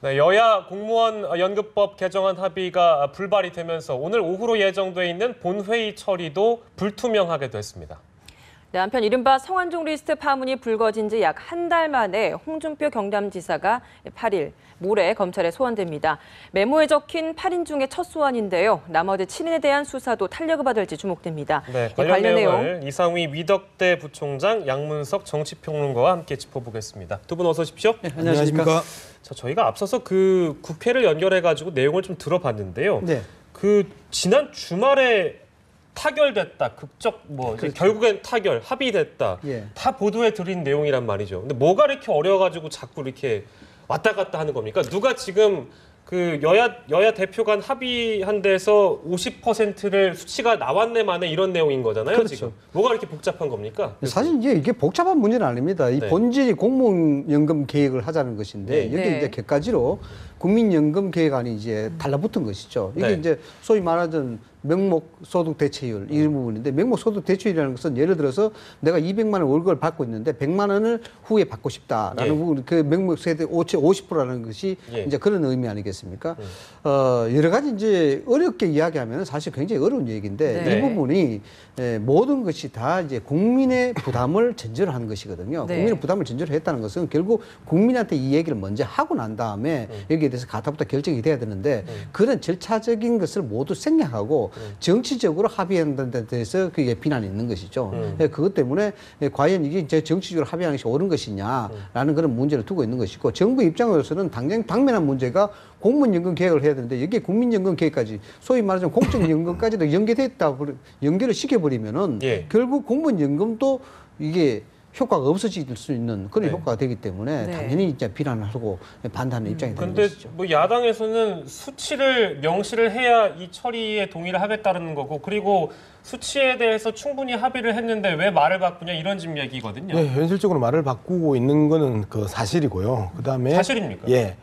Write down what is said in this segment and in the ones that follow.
네, 여야 공무원 연금법 개정안 합의가 불발이 되면서 오늘 오후로 예정돼 있는 본회의 처리도 불투명하게 됐습니다. 네, 한편 이른바 성완종 리스트 파문이 불거진 지 약 한 달 만에 홍준표 경남지사가 8일 모레 검찰에 소환됩니다. 메모에 적힌 8인 중에 첫 소환인데요. 나머지 7인에 대한 수사도 탄력을 받을지 주목됩니다. 네, 관련 내용을 이상휘 위덕대 부총장, 양문석 정치평론가와 함께 짚어보겠습니다. 두 분 어서 오십시오. 네, 안녕하십니까. 자, 저희가 앞서서 그 국회를 연결해가지고 내용을 좀 들어봤는데요. 네. 그 지난 주말에 타결됐다, 극적 그렇죠. 결국엔 타결, 합의됐다. 예. 다 보도해 드린 내용이란 말이죠. 근데 뭐가 이렇게 어려워가지고 자꾸 이렇게 왔다 갔다 하는 겁니까? 누가 지금 그 여야 대표 간 합의한 데서 50%를 수치가 나왔네 마네 이런 내용인 거잖아요. 그렇죠. 지금 뭐가 이렇게 복잡한 겁니까? 사실 이게 복잡한 문제는 아닙니다. 이 네. 본질이 공무원연금 계획을 하자는 것인데 네. 여기 네. 이제 객가지로 국민연금 계획안이 이제 달라붙은 것이죠. 이게 네. 이제 소위 말하던 명목 소득 대체율 이 부분인데 명목 소득 대체율이라는 것은 예를 들어서 내가 200만 원 월급을 받고 있는데 100만 원을 후에 받고 싶다라는 예. 부분, 그 명목 세대 50%라는 것이 예. 이제 그런 의미 아니겠습니까? 여러 가지 이제 어렵게 이야기하면 사실 굉장히 어려운 얘기인데 네. 이 부분이 모든 것이 다 이제 국민의 부담을 전제로 하는 것이거든요. 네. 국민의 부담을 전제로 했다는 것은 결국 국민한테 이 얘기를 먼저 하고 난 다음에 여기에 대해서 가타부터 결정이 돼야 되는데 그런 절차적인 것을 모두 생략하고 정치적으로 합의하는 데 대해서 그게 비난이 있는 것이죠. 그것 때문에 과연 이게 이제 정치적으로 합의하는 것이 옳은 것이냐라는 그런 문제를 두고 있는 것이고 정부 입장으로서는 당면한 문제가 공무원연금 계획을 해야 되는데 여기에 국민연금 계획까지 소위 말하자면 공적연금까지도 연결을 시켜버리면은 예. 결국 공무원연금도 이게 효과가 없어질 수 있는 그런 네. 효과가 되기 때문에 네. 당연히 이제 비난을 하고 반대하는 입장이 되는 근데 것이죠. 뭐 야당에서는 수치를 명시를 해야 이 처리에 동의를 하겠다는 거고 그리고 수치에 대해서 충분히 합의를 했는데 왜 말을 바꾸냐 이런 집 얘기거든요. 네, 현실적으로 말을 바꾸고 있는 거는 그 사실이고요. 그다음에 사실입니까? 예.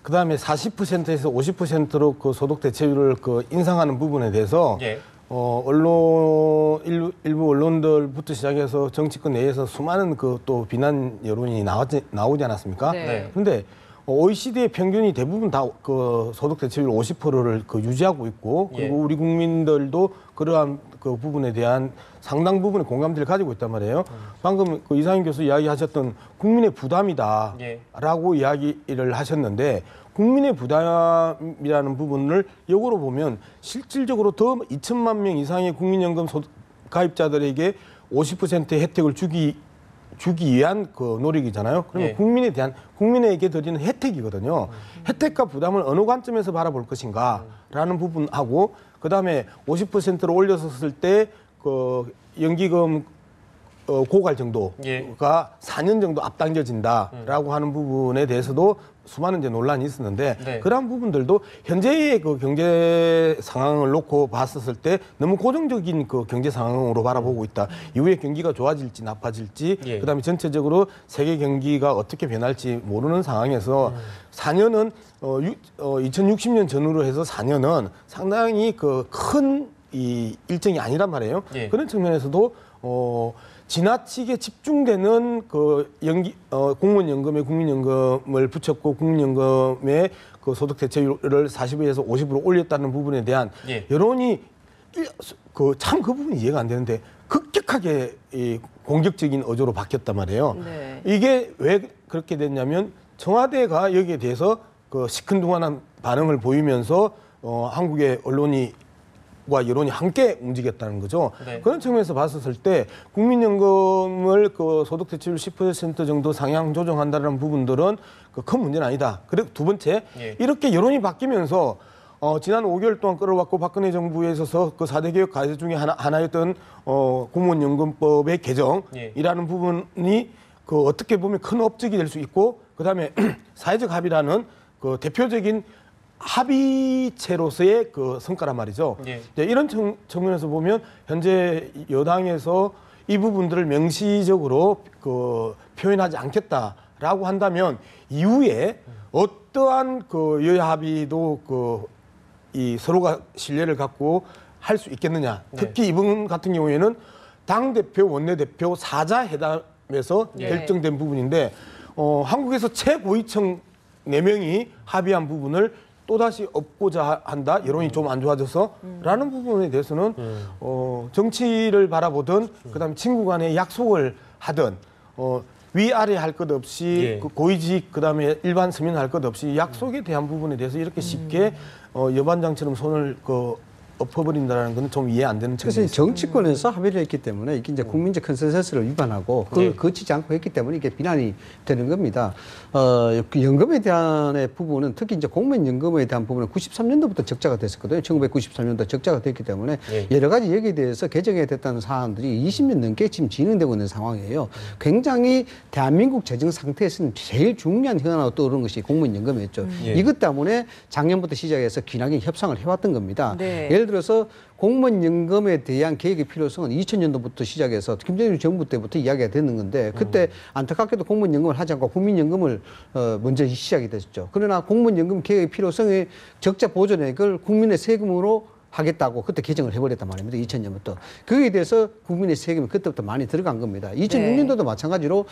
그다음에 40%에서 50%로 그 소득 대체율을 그 인상하는 부분에 대해서 예. 일부 언론들부터 시작해서 정치권 내에서 수많은 그 또 비난 여론이 나오지 않았습니까? 네. 그런데 OECD의 평균이 대부분 다 그 소득 대체율 50%를 그 유지하고 있고 그리고 예. 우리 국민들도 그러한 그 부분에 대한 상당 부분의 공감대를 가지고 있단 말이에요. 방금 그 이상인 교수 이야기하셨던 국민의 부담이다라고 예. 이야기를 하셨는데 국민의 부담이라는 부분을 역으로 보면 실질적으로 더 2천만 명 이상의 국민연금 가입자들에게 50%의 혜택을 주기 위한 그 노력이잖아요. 그러면 예. 국민에게 드리는 혜택이거든요. 혜택과 부담을 어느 관점에서 바라볼 것인가라는 부분하고 그다음에 50%로 올렸었을 때 그 연기금 고갈 정도가 예. 4년 정도 앞당겨진다라고 하는 부분에 대해서도 수많은 이제 논란이 있었는데 네. 그러한 부분들도 현재의 그 경제 상황을 놓고 봤었을 때 너무 고정적인 그 경제 상황으로 바라보고 있다. 이후에 경기가 좋아질지 나빠질지 예. 그다음에 전체적으로 세계 경기가 어떻게 변할지 모르는 상황에서 4년은 2060년 전후로 해서 4년은 상당히 그 큰 이 일정이 아니란 말이에요. 예. 그런 측면에서도 지나치게 집중되는 그 공무원연금에 국민연금을 붙였고 국민연금의 그 소득 대체율을 40에서 50으로 올렸다는 부분에 대한 예. 여론이 그 부분이 이해가 안 되는데 급격하게 이 공격적인 어조로 바뀌었단 말이에요. 네. 이게 왜 그렇게 됐냐면 청와대가 여기에 대해서 그 시큰둥한 반응을 보이면서 한국의 언론과 여론이 함께 움직였다는 거죠. 네. 그런 측면에서 봤었을 때 국민연금을 그 소득 대체율 10% 정도 상향 조정한다는 부분들은 그 큰 문제는 아니다. 그리고 두 번째, 예. 이렇게 여론이 바뀌면서 지난 5개월 동안 끌어왔고 박근혜 정부에 있어서 그 4대 개혁 과제 중에 하나였던 공무원연금법의 개정이라는 부분이 그 어떻게 보면 큰 업적이 될 수 있고 그다음에 사회적 합의라는 그 대표적인 합의체로서의 그 성과란 말이죠. 예. 이제 이런 측면에서 보면 현재 여당에서 이 부분들을 명시적으로 그 표현하지 않겠다라고 한다면 이후에 어떠한 그 여야 합의도 그 이 서로가 신뢰를 갖고 할 수 있겠느냐. 특히 이번 같은 경우에는 당 대표, 원내대표 사자 회담에서 예. 결정된 부분인데 한국에서 최고위층 4명이 합의한 부분을 또다시 업고자 한다. 여론이 좀 안 좋아져서라는 부분에 대해서는 정치를 바라보든 그다음에 친구 간에 약속을 하든 위아래 할 것 없이 예. 그 고위직 그다음에 일반 서민 할 것 없이 약속에 대한 부분에 대해서 이렇게 쉽게 여반장처럼 손을 엎어버린다는 건 좀 이해 안 되는 그래서 측면이 있습니다. 정치권에서 합의를 했기 때문에 이게 이제 국민적 컨센서스를 위반하고 그걸 네. 거치지 않고 했기 때문에 이게 비난이 되는 겁니다. 그 연금에 대한 부분은 특히 이제 공무원 연금에 대한 부분은 93년도부터 적자가 됐었거든요. 1993년도 적자가 됐기 때문에 네. 여러 가지 여기에 대해서 개정해야 됐다는 사안들이 20년 넘게 지금 진행되고 있는 상황이에요. 굉장히 대한민국 재정 상태에서는 제일 중요한 현안으로 떠오르는 것이 공무원 연금이었죠. 예. 이것 때문에 작년부터 시작해서 기나긴 협상을 해왔던 겁니다. 네. 예를 들어서 공무원 연금에 대한 계획의 필요성은 2000년도부터 시작해서 김대중 정부 때부터 이야기가 됐는 건데 그때 안타깝게도 공무원 연금을 하지 않고 국민연금을 먼저 시작이 됐죠. 그러나 공무원 연금 계획의 필요성의 적자 보존액을 국민의 세금으로 하겠다고 그때 개정을 해버렸단 말입니다. 2000년부터. 거기에 대해서 국민의 세금이 그때부터 많이 들어간 겁니다. 2006년도도 마찬가지로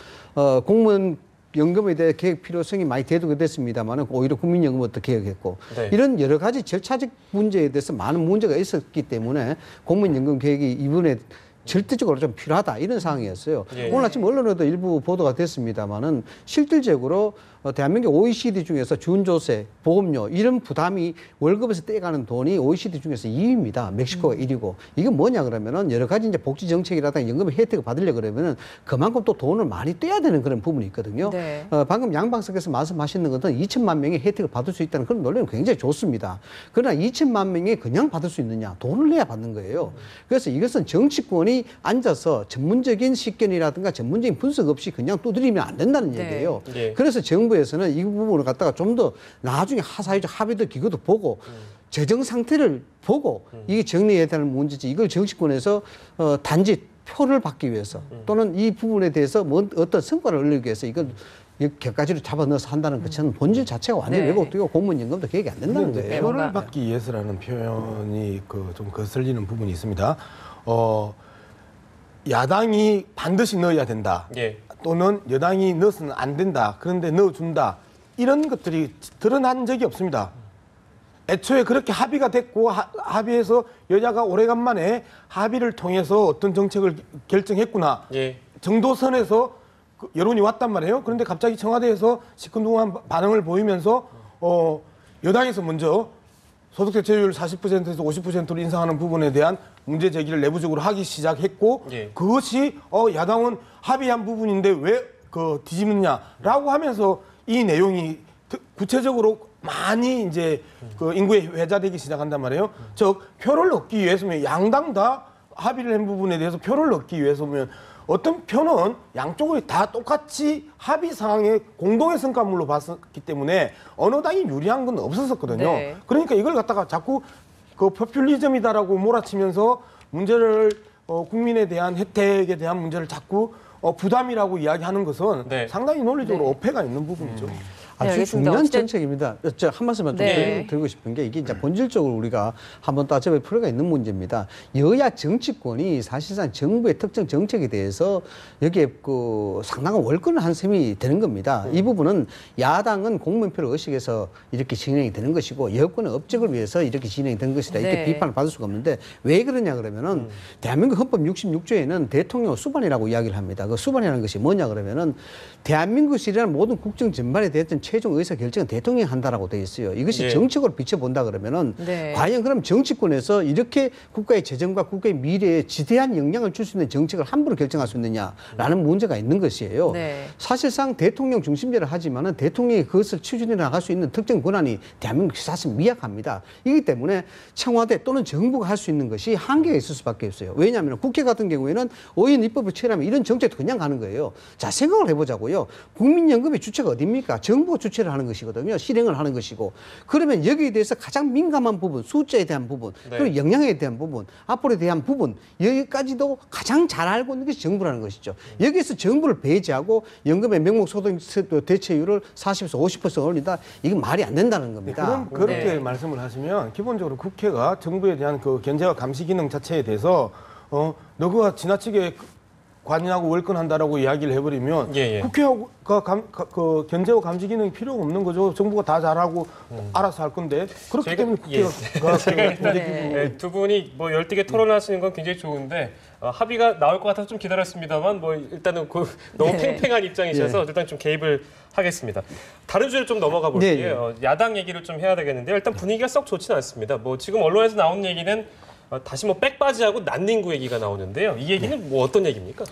공무원 연금에 대해 계획 필요성이 많이 대두가 됐습니다만 오히려 국민연금부터 개혁했고 네. 이런 여러 가지 절차적 문제에 대해서 많은 문제가 있었기 때문에 공무원연금 계획이 이번에 절대적으로 좀 필요하다 이런 상황이었어요. 예. 오늘 아침 언론에도 일부 보도가 됐습니다만은 실질적으로 대한민국 OECD 중에서 준조세, 보험료 이런 부담이 월급에서 떼가는 돈이 OECD 중에서 2위입니다. 멕시코가 1위고 이건 뭐냐 그러면은 여러 가지 이제 복지 정책이라든가 연금의 혜택을 받으려 그러면은 그만큼 또 돈을 많이 떼야 되는 그런 부분이 있거든요. 네. 방금 양방석에서 말씀하시는 것은 2천만 명이 혜택을 받을 수 있다는 그런 논리는 굉장히 좋습니다. 그러나 2천만 명이 그냥 받을 수 있느냐? 돈을 내야 받는 거예요. 그래서 이것은 정치권이 앉아서 전문적인 식견이라든가 전문적인 분석 없이 그냥 두드리면 안 된다는 네. 얘기예요. 예. 그래서 정부에서는 이 부분을 갖다가 좀 더 나중에 사회적 합의도 기구도 보고 재정 상태를 보고 이게 정리해야 되는 문제지 이걸 정치권에서 단지 표를 받기 위해서 또는 이 부분에 대해서 어떤 성과를 얻기 위해서 이걸 격가지로 잡아 넣어서 한다는 것은 본질 자체가 완전히 네. 왜곡되고 공무원연금도 계획이 안 된다는 근데 거예요. 표를 뭔가- 받기 위해서라는 표현이 좀 거슬리는 부분이 있습니다. 야당이 반드시 넣어야 된다. 예. 또는 여당이 넣어서는 안 된다. 그런데 넣어준다. 이런 것들이 드러난 적이 없습니다. 애초에 그렇게 합의가 됐고 합의해서 여야가 오래간만에 합의를 통해서 어떤 정책을 결정했구나. 예. 정도선에서 여론이 왔단 말이에요. 그런데 갑자기 청와대에서 시큰둥한 반응을 보이면서 여당에서 먼저 소득 대체율 40%에서 50%로 인상하는 부분에 대한 문제 제기를 내부적으로 하기 시작했고 예. 그것이 야당은 합의한 부분인데 왜 뒤집느냐라고 하면서 이 내용이 구체적으로 많이 이제 인구에 회자되기 시작한단 말이에요. 즉 표를 얻기 위해서면 양당 다 합의를 한 부분에 대해서 표를 얻기 위해서면 어떤 표는 양쪽을 다 똑같이 합의 상황의 공동의 성과물로 봤기 때문에 어느 당이 유리한 건 없었거든요. 네. 그러니까 이걸 갖다가 자꾸 포퓰리즘이다라고 몰아치면서 문제를 국민에 대한 혜택에 대한 문제를 자꾸 부담이라고 이야기하는 것은 네. 상당히 논리적으로 네. 어폐가 있는 부분이죠. 아주 알겠습니다. 중요한 어쨌든- 정책입니다. 저 한 말씀만 좀 네. 드리고 싶은 게 이게 이제 본질적으로 우리가 한번 따져볼 필요가 있는 문제입니다. 여야 정치권이 사실상 정부의 특정 정책에 대해서 여기에 상당한 월권을 한 셈이 되는 겁니다. 이 부분은 야당은 공무원표를 의식해서 이렇게 진행이 되는 것이고 여권은 업적을 위해서 이렇게 진행이 되는 것이다. 이렇게 네. 비판을 받을 수가 없는데 왜 그러냐 그러면은 대한민국 헌법 66조에는 대통령 수반이라고 이야기를 합니다. 그 수반이라는 것이 뭐냐 그러면은 대한민국에서 일어나는 모든 국정 전반에 대한 최종 의사 결정은 대통령이 한다라고 되어 있어요. 이것이 네. 정책으로 비춰본다 그러면은 네. 과연 그럼 정치권에서 이렇게 국가의 재정과 국가의 미래에 지대한 영향을 줄 수 있는 정책을 함부로 결정할 수 있느냐라는 문제가 있는 것이에요. 네. 사실상 대통령 중심제를 하지만은 대통령이 그것을 추진해 나갈 수 있는 특정 권한이 대한민국 사실 미약합니다. 이기 때문에 청와대 또는 정부가 할 수 있는 것이 한계가 있을 수밖에 없어요. 왜냐하면 국회 같은 경우에는 5인 입법을 취하면 이런 정책도 그냥 가는 거예요. 자, 생각을 해보자고요. 국민연금의 주체가 어딥니까? 정부가 주체를 하는 것이거든요. 실행을 하는 것이고. 그러면 여기에 대해서 가장 민감한 부분, 숫자에 대한 부분, 네. 그리고 영향에 대한 부분, 앞으로에 대한 부분, 여기까지도 가장 잘 알고 있는 것이 정부라는 것이죠. 여기에서 정부를 배제하고 연금의 명목소득 대체율을 40에서 50% 올린다. 이건 말이 안 된다는 겁니다. 그럼 그렇게 네. 말씀을 하시면 기본적으로 국회가 정부에 대한 견제와 감시 기능 자체에 대해서 너가 지나치게 관여하고 월권한다라고 이야기를 해버리면 예, 예. 국회가 그 견제와 감시 기능이 필요가 없는 거죠. 정부가 다 잘하고 알아서 할 건데 그렇기 저희가- 때문에 국회가 제가 일단 네. 두 분이 뭐 열띠게 토론하시는 건 굉장히 좋은데 합의가 나올 것 같아서 좀 기다렸습니다만 뭐 일단은 너무 네. 팽팽한 입장이셔서 일단 좀 개입을 하겠습니다. 다른 주제로 좀 넘어가 볼게요. 야당 얘기를 좀 해야 되겠는데요. 일단 분위기가 썩 좋지는 않습니다. 뭐 지금 언론에서 나온 얘기는 다시 뭐 백바지하고 난닝구 얘기가 나오는데요. 이 얘기는 뭐 어떤 얘기입니까?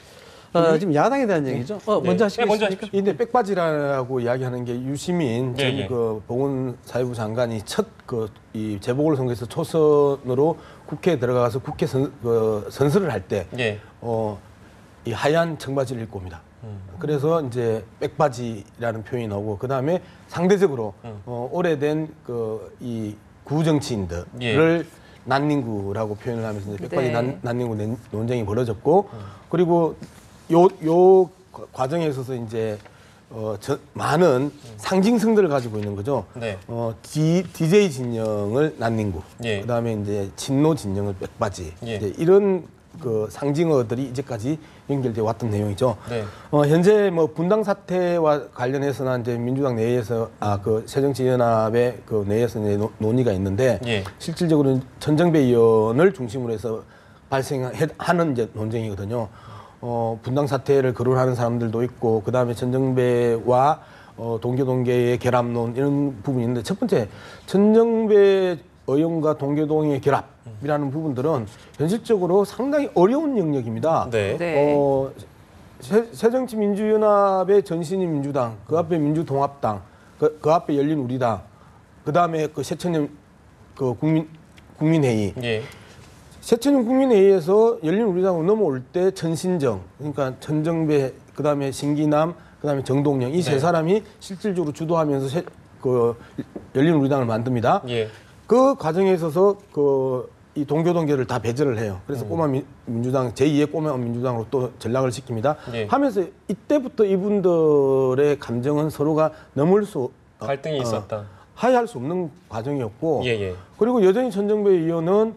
지금 야당에 대한 얘기죠. 먼저 하시겠습니까? 먼저 하십시오. 근데 백바지라고 이야기하는 게 유시민 예, 전 예. 그 보건사회부 장관이 첫 이 재보궐선거에서 초선으로 국회에 들어가서 국회 선서를 할 때 예. 이 하얀 청바지를 입고 옵니다. 그래서 이제 백바지라는 표현이 나오고 그 다음에 상대적으로 오래된 이 구정치인들을 예. 난닝구라고 표현을 하면서 이제 백바지 네. 난닝구 논쟁이 벌어졌고 그리고 요 과정에 있어서 이제 많은 상징성들을 가지고 있는 거죠. 네. DJ 진영을 난닝구, 예. 그다음에 이제 진노 진영을 백바지, 예. 이제 이런 그 상징어들이 이제까지 연결돼 왔던 내용이죠. 네. 현재 뭐 분당 사태와 관련해서나 이제 민주당 내에서 그 새정치연합의 그 내에서 이제 논의가 있는데 예. 실질적으로는 전정배 의원을 중심으로 해서 발생하는 이제 논쟁이거든요. 분당 사태를 거론하는 사람들도 있고 그 다음에 전정배와 동교동계의 결합론 이런 부분이 있는데 첫 번째 전정배 의원과 동교동의 결합이라는 부분들은 현실적으로 상당히 어려운 영역입니다. 네. 네. 새정치민주연합의 전신인 민주당, 그 앞에 민주통합당, 그 앞에 열린우리당, 그 다음에 그 새천년 그 국민회의. 예. 새천년 국민회의에서 열린우리당으로 넘어올 때 전신정, 그러니까 전정배, 그 다음에 신기남, 그 다음에 정동영 이 세 네. 사람이 실질적으로 주도하면서 그 열린우리당을 만듭니다. 예. 그 과정에 있어서 이 동교동계를 다 배제를 해요. 그래서 꼬마 민주당, 제2의 꼬마 민주당으로 또 전락을 시킵니다. 예. 하면서 이때부터 이분들의 감정은 서로가 넘을 수 갈등이 있었다. 하회할 수 없는 과정이었고, 예, 예. 그리고 여전히 전정배 의원은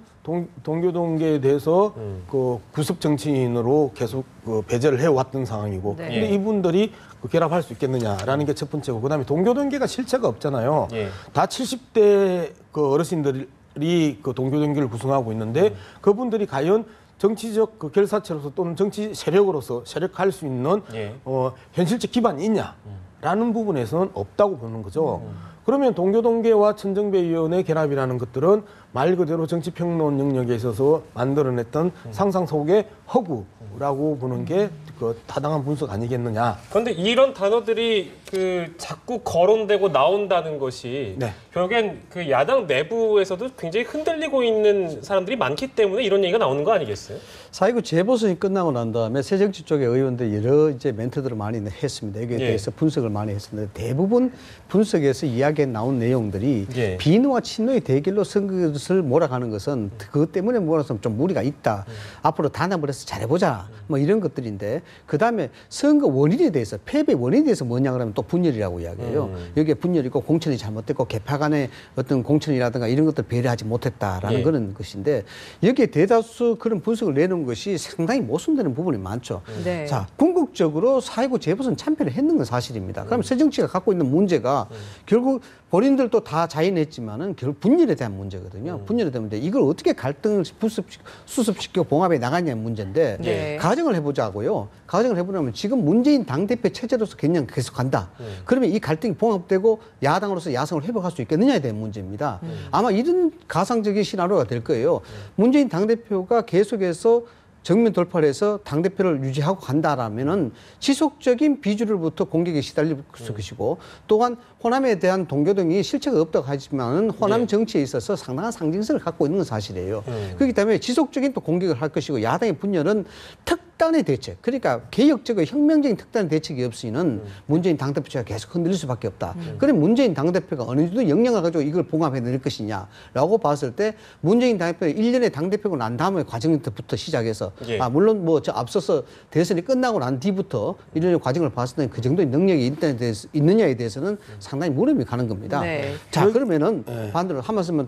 동교동계에 대해서 그 구습 정치인으로 계속 배제를 해왔던 상황이고, 네. 근데 예. 이분들이 결합할 수 있겠느냐라는 게 첫 번째고, 그다음에 동교동계가 실체가 없잖아요. 예. 다 70대 그 어르신들이 그 동교동계를 구성하고 있는데 그분들이 과연 정치적 그 결사체로서 또는 정치 세력으로서 세력할 수 있는 예. 현실적 기반이 있냐라는 부분에서는 없다고 보는 거죠. 그러면 동교동계와 천정배 의원의 결합이라는 것들은 말 그대로 정치평론 영역에 있어서 만들어냈던 상상 속의 허구라고 보는 게 그 타당한 분석 아니겠느냐. 그런데 이런 단어들이 자꾸 거론되고 나온다는 것이 네. 결국엔 그 야당 내부에서도 굉장히 흔들리고 있는 사람들이 많기 때문에 이런 얘기가 나오는 거 아니겠어요? 4.19 재보선이 끝나고 난 다음에 새정치 쪽의 의원들이 여러 이제 멘트들을 많이 했습니다. 여기에 예. 대해서 분석을 많이 했었는데 대부분 분석에서 이야기에 나온 내용들이 예. 비노와 친노의 대결로 선거를 몰아가는 것은 그것 때문에 몰아서 좀 무리가 있다. 앞으로 단합을 해서 잘해보자. 뭐 이런 것들인데 그다음에 선거 원인에 대해서 패배 원인에 대해서 뭐냐 그러면 또 분열이라고 이야기해요. 여기에 분열이 있고 공천이 잘못됐고 개파 간의 어떤 공천이라든가 이런 것들 배려하지 못했다라는 예. 그런 것인데 여기에 대다수 그런 분석을 내놓은 것이 상당히 모순되는 부분이 많죠. 네. 자, 궁극적으로 4.19 재보선 참패를 했는 건 사실입니다. 그럼 새정치가 갖고 있는 문제가 결국 본인들도 다 자인했지만은 결국 분열에 대한 문제거든요. 분열에 대한 문제. 이걸 어떻게 갈등을 수습시켜 봉합해 나가냐는 문제인데 네. 가정을 해보자고요. 가정을 해보려면 지금 문재인 당대표 체제로서 그냥 계속 간다. 그러면 이 갈등이 봉합되고 야당으로서 야성을 회복할 수 있겠느냐에 대한 문제입니다. 아마 이런 가상적인 시나리오가 될 거예요. 문재인 당대표가 계속해서 정면 돌파를 해서 당대표를 유지하고 간다라면은 지속적인 비주류로부터 공격에 시달릴 것이고 또한 호남에 대한 동교동이 실체가 없다고 하지만은 호남 네. 정치에 있어서 상당한 상징성을 갖고 있는 건 사실이에요. 그렇기 때문에 지속적인 또 공격을 할 것이고 야당의 분열은 특단의 대책, 그러니까 개혁적인 혁명적인 특단의 대책이 없이는 문재인 당대표가 계속 흔들릴 수밖에 없다. 그럼 문재인 당대표가 어느 정도 역량을 가지고 이걸 봉합해낼 것이냐라고 봤을 때 문재인 당대표가 1년의 당대표가 난 다음에 과정부터 시작해서 예. 물론 뭐 앞서서 대선이 끝나고 난 뒤부터 이런 과정을 봤을 때 그 정도의 능력이 있느냐에 대해서는 상당히 물음이 가는 겁니다. 네. 자, 그러면은 반대로 한 말씀만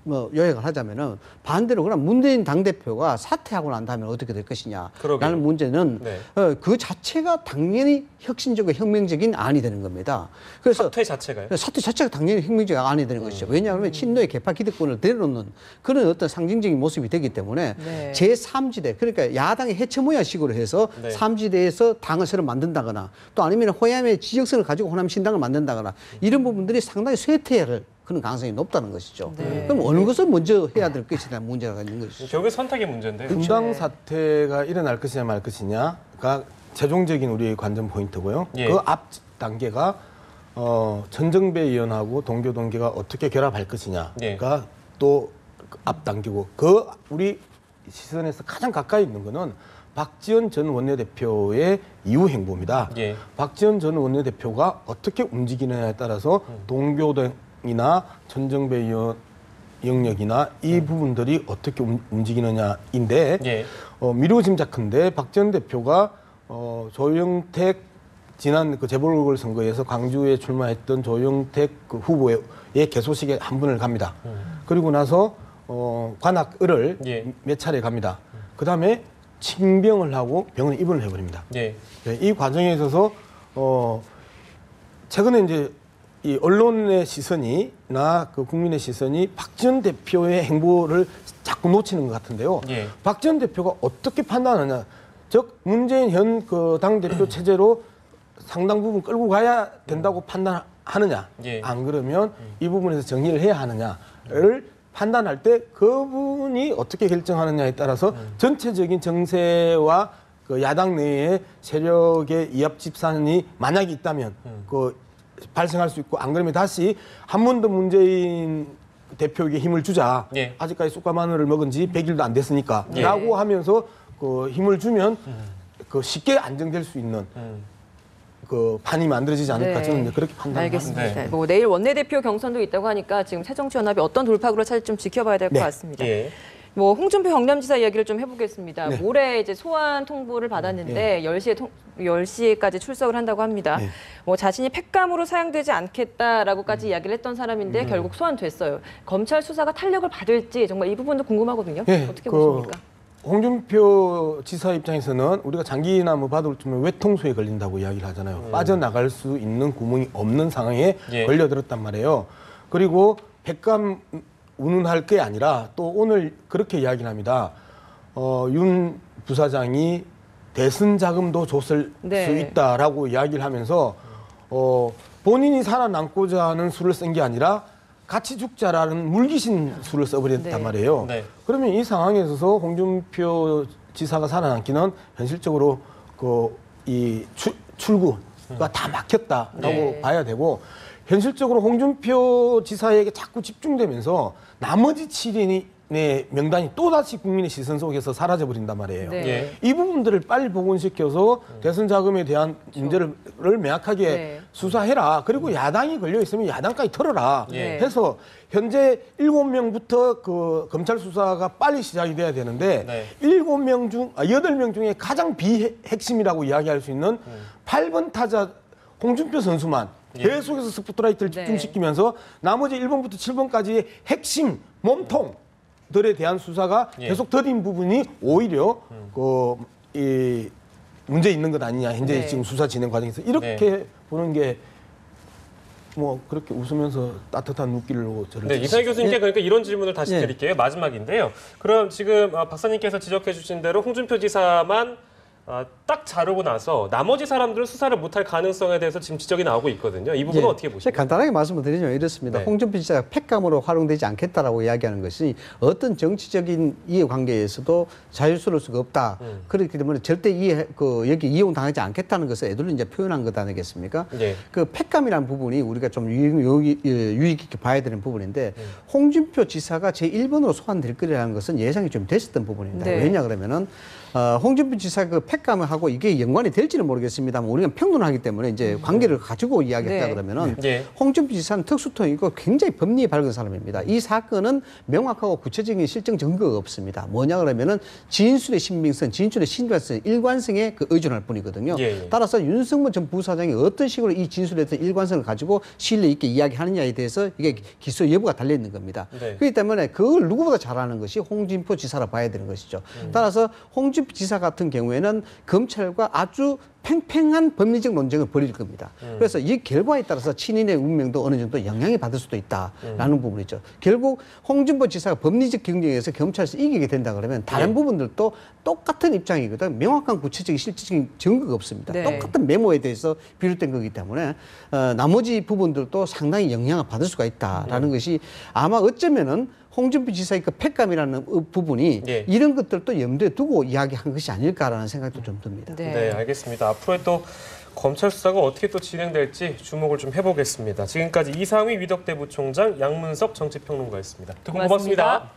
뭐 요약을 하자면은 반대로 그럼 문재인 당대표가 사퇴하고 난 다음에 어떻게 될 것이냐. 라는 문제는 네. 그 자체가 당연히 혁신적이고 혁명적인 안이 되는 겁니다. 그래서 사퇴 자체가요? 사태 자체가 당연히 혁명적인 안이 되는 것이죠. 왜냐하면 친노의 개파 기득권을 내려놓는 그런 어떤 상징적인 모습이 되기 때문에 네. 제3지대 그러니까 야당의 해체모야식으로 해서 네. 3지대에서 당을 새로 만든다거나 또 아니면 호남의 지역성을 가지고 호남 신당을 만든다거나 이런 부분들이 상당히 쇠퇴를 그런 가능성이 높다는 것이죠. 네. 그럼 어느 것을 먼저 해야 될 것이냐 문제가 있는 것이죠. 결국에 선택의 문제인데요. 분당 사태가 일어날 것이냐 말 것이냐가 최종적인 우리의 관전 포인트고요. 예. 그 앞 단계가 전정배 의원하고 동교 동계가 어떻게 결합할 것이냐가 예. 또 앞 단계고 그 우리 시선에서 가장 가까이 있는 거는 박지원 전 원내대표의 이후 행보입니다. 예. 박지원 전 원내대표가 어떻게 움직이느냐에 따라서 동교동이나 전정배 의원 영역이나 이 부분들이 어떻게 움직이느냐인데 예. 미루어 짐작컨대 박지원 대표가 조영택 지난 그 재보궐선거에서 광주에 출마했던 조영택 그 후보의 개소식에 한 분을 갑니다. 그리고 나서 관악을을 예. 몇 차례 갑니다. 그 다음에 칭병을 하고 병원에 입원을 해버립니다. 예. 이 과정에 있어서 최근에 이제 이 언론의 시선이나 그 국민의 시선이 박지원 대표의 행보를 자꾸 놓치는 것 같은데요. 예. 박지원 대표가 어떻게 판단하느냐, 즉 문재인 현 그 당 대표 체제로 상당 부분 끌고 가야 된다고 판단하느냐, 예. 안 그러면 이 부분에서 정리를 해야 하느냐를 판단할 때 그분이 어떻게 결정하느냐에 따라서 전체적인 정세와 그 야당 내의 세력의 이합 집산이 만약에 있다면 그 발생할 수 있고, 안 그러면 다시 한 번 더 문재인 대표에게 힘을 주자. 예. 아직까지 쑥과 마늘을 먹은 지 100일도 안 됐으니까. 예. 라고 하면서 그 힘을 주면 그 쉽게 안정될 수 있는 그 판이 만들어지지 않을까. 네. 저는 이제 그렇게 판단합니다. 알겠습니다. 네. 뭐 내일 원내대표 경선도 있다고 하니까 지금 새정치연합이 어떤 돌파구를 찾을지 좀 지켜봐야 될 것 네. 같습니다. 예. 뭐 홍준표 경남지사 이야기를 좀 해보겠습니다. 네. 모레 이제 소환 통보를 받았는데 10시까지 출석을 한다고 합니다. 네. 뭐 자신이 팩감으로 사용되지 않겠다라고까지 이야기를 했던 사람인데 결국 소환됐어요. 검찰 수사가 탄력을 받을지 정말 이 부분도 궁금하거든요. 네, 어떻게 보십니까? 홍준표 지사 입장에서는 우리가 장기나 뭐 받을 쯤에 외통수에 걸린다고 이야기를 하잖아요. 빠져나갈 수 있는 구멍이 없는 상황에 예. 걸려들었단 말이에요. 그리고 백감 운운할 게 아니라 또 오늘 그렇게 이야기를 합니다. 윤 부사장이 대선 자금도 줬을 네. 수 있다라고 이야기를 하면서 본인이 살아남고자 하는 수를 쓴 게 아니라 같이 죽자라는 물귀신 수를 써버렸단 네. 말이에요. 네. 그러면 이 상황에 있어서 홍준표 지사가 살아남기는 현실적으로 이 출구가 다 막혔다라고 네. 봐야 되고, 현실적으로 홍준표 지사에게 자꾸 집중되면서 나머지 7인의 명단이 또다시 국민의 시선 속에서 사라져버린단 말이에요. 네. 예. 이 부분들을 빨리 복원시켜서 대선 자금에 대한 문제를 명확하게 네. 수사해라. 그리고 야당이 걸려 있으면 야당까지 털어라. 네. 해서 현재 7명부터 그 검찰 수사가 빨리 시작이 돼야 되는데 네. 8명 중에 가장 비핵심이라고 이야기할 수 있는 8번 타자 홍준표 선수만 계속해서 스포트라이트를 네. 집중시키면서 나머지 1번부터 7번까지의 핵심 몸통들에 대한 수사가 예. 계속 더딘 부분이 오히려 이 문제 있는 것 아니냐. 현재 네. 지금 수사 진행 과정에서 이렇게 보는 게 뭐 그렇게 웃으면서 따뜻한 눈길로 저를 네, 이상희 교수님께 그러니까 이런 질문을 다시 예. 드릴게요. 마지막인데요. 그럼 지금 박사님께서 지적해 주신 대로 홍준표 지사만 딱 자르고 나서 나머지 사람들은 수사를 못할 가능성에 대해서 지금 지적이 나오고 있거든요. 이 부분은 예. 어떻게 보십니까? 간단하게 말씀을 드리면 이렇습니다. 네. 홍준표 지사가 팩감으로 활용되지 않겠다라고 이야기하는 것이 어떤 정치적인 이해관계에서도 자유스러울 수가 없다. 그렇기 때문에 절대 여기 이용당하지 않겠다는 것을 애들로 이제 표현한 것 아니겠습니까? 예. 그 팩감이라는 부분이 우리가 좀 유익 있게 봐야 되는 부분인데 홍준표 지사가 제1번으로 소환될 거라는 것은 예상이 좀 됐었던 부분입니다. 네. 왜냐 그러면은 홍준표 지사 그 팩감을 하고 이게 연관이 될지는 모르겠습니다만 우리가 평론하기 때문에 이제 관계를 가지고 이야기했다 네. 그러면은 예. 홍준표 지사는 특수통이고 굉장히 법리에 밝은 사람입니다. 이 사건은 명확하고 구체적인 실정 증거가 없습니다. 뭐냐 그러면은 진술의 신빙성, 진술의 신뢰성, 일관성에 의존할 뿐이거든요. 예, 예. 따라서 윤석열 전 부사장이 어떤 식으로 이 진술에 대한 일관성을 가지고 신뢰 있게 이야기하느냐에 대해서 이게 기소 여부가 달려 있는 겁니다. 네. 그렇기 때문에 그걸 누구보다 잘 아는 것이 홍준표 지사라 봐야 되는 것이죠. 따라서 홍준표 홍준표 지사 같은 경우에는 검찰과 아주 팽팽한 법리적 논쟁을 벌일 겁니다. 그래서 이 결과에 따라서 친인의 운명도 어느 정도 영향이 받을 수도 있다라는 부분이죠. 결국 홍준표 지사가 법리적 경쟁에서 검찰에서 이기게 된다 그러면 다른 부분들도 똑같은 입장이거든. 명확한 구체적인 실질적인 증거가 없습니다. 네. 똑같은 메모에 대해서 비롯된 거기 때문에 나머지 부분들도 상당히 영향을 받을 수가 있다라는 것이 아마 어쩌면은 홍준표 지사의 그 팩감이라는 부분이 예. 이런 것들도 염두에 두고 이야기한 것이 아닐까라는 생각도 좀 듭니다. 네, 알겠습니다. 앞으로의 또 검찰 수사가 어떻게 또 진행될지 주목을 좀 해보겠습니다. 지금까지 이상휘 위덕대 부총장, 양문석 정치평론가였습니다. 두 분 고맙습니다.